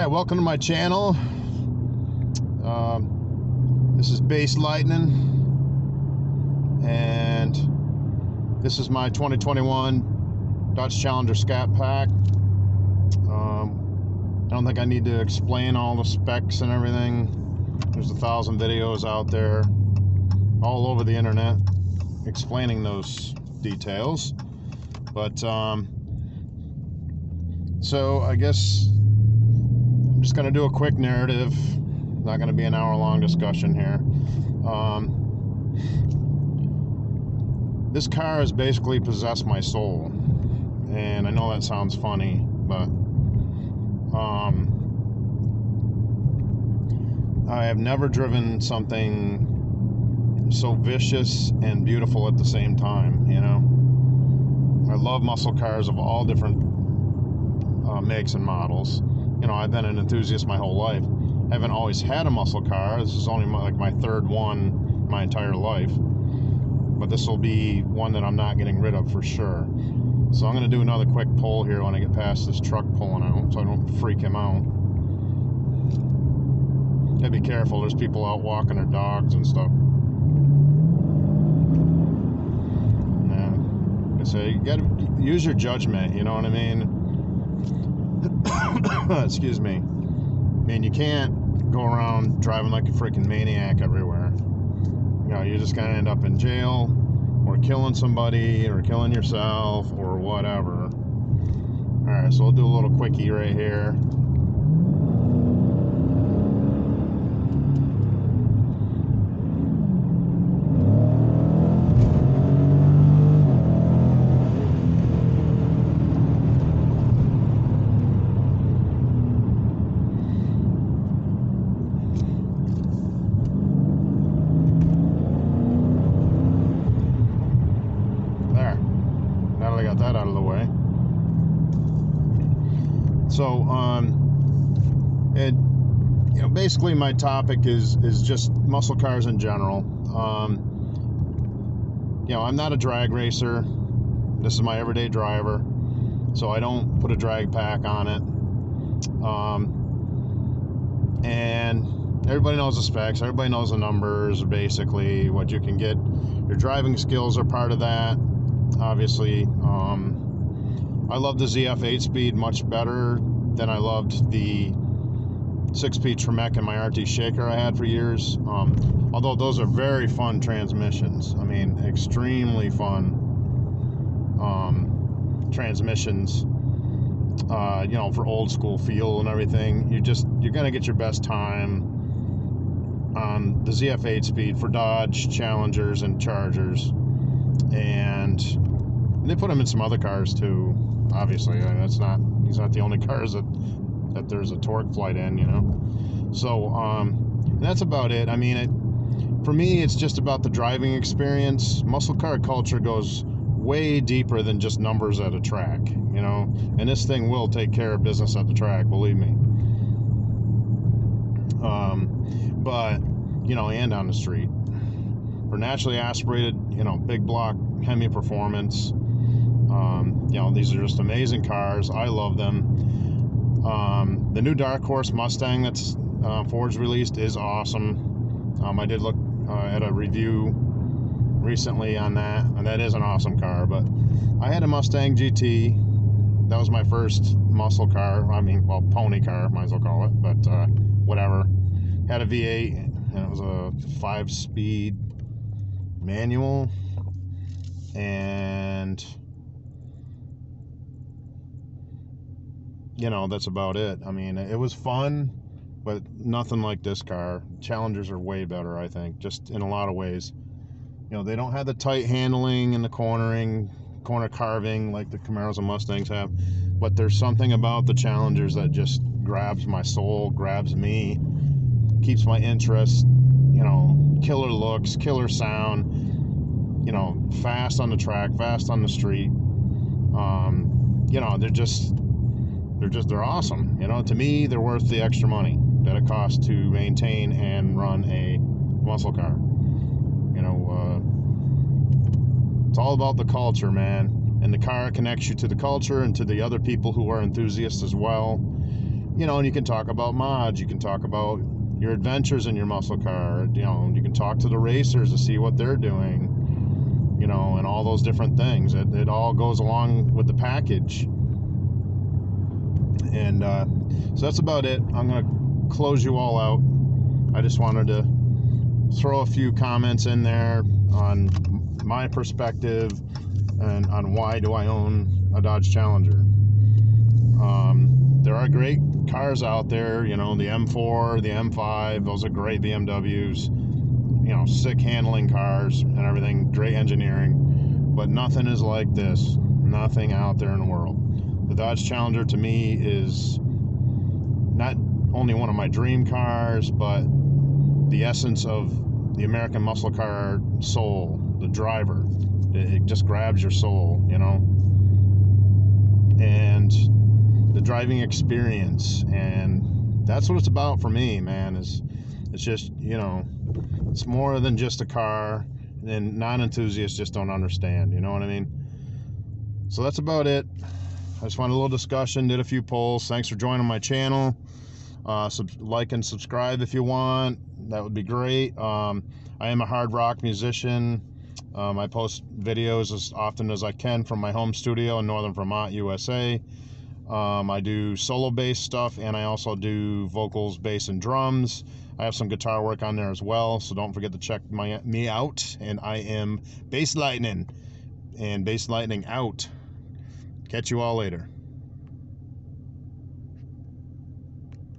Alright, welcome to my channel. This is Base Lightning, and this is my 2021 Dodge Challenger Scat Pack. I don't think I need to explain all the specs and everything. There's 1,000 videos out there all over the internet explaining those details. But so I guess I'm just going to do a quick narrative. Not going to be an hour-long discussion here. This car has basically possessed my soul, and I know that sounds funny, but I have never driven something so vicious and beautiful at the same time. You know, I love muscle cars of all different makes and models. You know, I've been an enthusiast my whole life. I haven't always had a muscle car. This is only my third one my entire life. But this will be one that I'm not getting rid of for sure. So I'm going to do another quick pull here when I get past this truck pulling out, so I don't freak him out. Gotta be careful. There's people out walking their dogs and stuff. Yeah. I say, you gotta use your judgment, you know what I mean? Excuse me. I mean, you can't go around driving like a freaking maniac everywhere. You know, you're just gonna end up in jail, or killing somebody, or killing yourself, or whatever. Alright, so we'll do a little quickie right here. That out of the way. So you know, basically my topic is just muscle cars in general. You know, I'm not a drag racer. This is my everyday driver, so I don't put a drag pack on it. And everybody knows the specs, everybody knows the numbers, basically what you can get. Your driving skills are part of that, obviously. I love the ZF 8-speed much better than I loved the 6-speed Tremec in my RT Shaker I had for years. Although those are very fun transmissions. I mean, extremely fun transmissions. You know, for old school feel and everything. You're gonna get your best time on the ZF 8-speed for Dodge Challengers and Chargers, and they put them in some other cars too. Obviously, I mean, these aren't the only cars that there's a torque flight in, you know. So that's about it. I mean, for me, it's just about the driving experience. Muscle car culture goes way deeper than just numbers at a track, you know. And this thing will take care of business at the track, believe me. But you know, and on the street. For naturally aspirated, you know, big block Hemi performance. You know, these are just amazing cars. I love them. The new Dark Horse Mustang that's Ford's released is awesome. I did look at a review recently on that, and that is an awesome car. But I had a Mustang GT. That was my first muscle car. I mean, well, pony car, might as well call it. But whatever. Had a V8, and it was a 5-speed manual, and you know, that's about it. I mean, it was fun, but nothing like this car. Challengers are way better, I think, just in a lot of ways. You know, they don't have the tight handling and the corner carving like the Camaros and Mustangs have, but there's something about the Challengers that just grabs my soul, grabs me, keeps my interest. You know, killer looks, killer sound, you know, fast on the track, fast on the street. You know, they're awesome. You know, to me, they're worth the extra money that it costs to maintain and run a muscle car. You know, it's all about the culture, man. And the car connects you to the culture and to the other people who are enthusiasts as well. you know, and you can talk about mods, you can talk about your adventures in your muscle car, you know, you can talk to the racers to see what they're doing, you know, and all those different things. It all goes along with the package. And so that's about it. I'm going to close you all out. I just wanted to throw a few comments in there on my perspective and on why do I own a Dodge Challenger. There are great cars out there, you know, the M4, the M5, those are great BMWs, you know, sick handling cars and everything, great engineering, but nothing is like this. Nothing out there in the world. The Dodge Challenger to me is not only one of my dream cars, but the essence of the American muscle car soul, the driver. It just grabs your soul, you know, and the driving experience. And that's what it's about for me, man. It's just, you know, it's more than just a car, and non-enthusiasts just don't understand, you know what I mean? So that's about it. I just wanted a little discussion, did a few polls. Thanks for joining my channel. Like and subscribe if you want. That would be great. I am a hard rock musician. I post videos as often as I can from my home studio in Northern Vermont, USA. I do solo bass stuff, and I also do vocals, bass, and drums. I have some guitar work on there as well, so don't forget to check me out. And I am Bass Lightning, and Bass Lightning out. Catch you all later.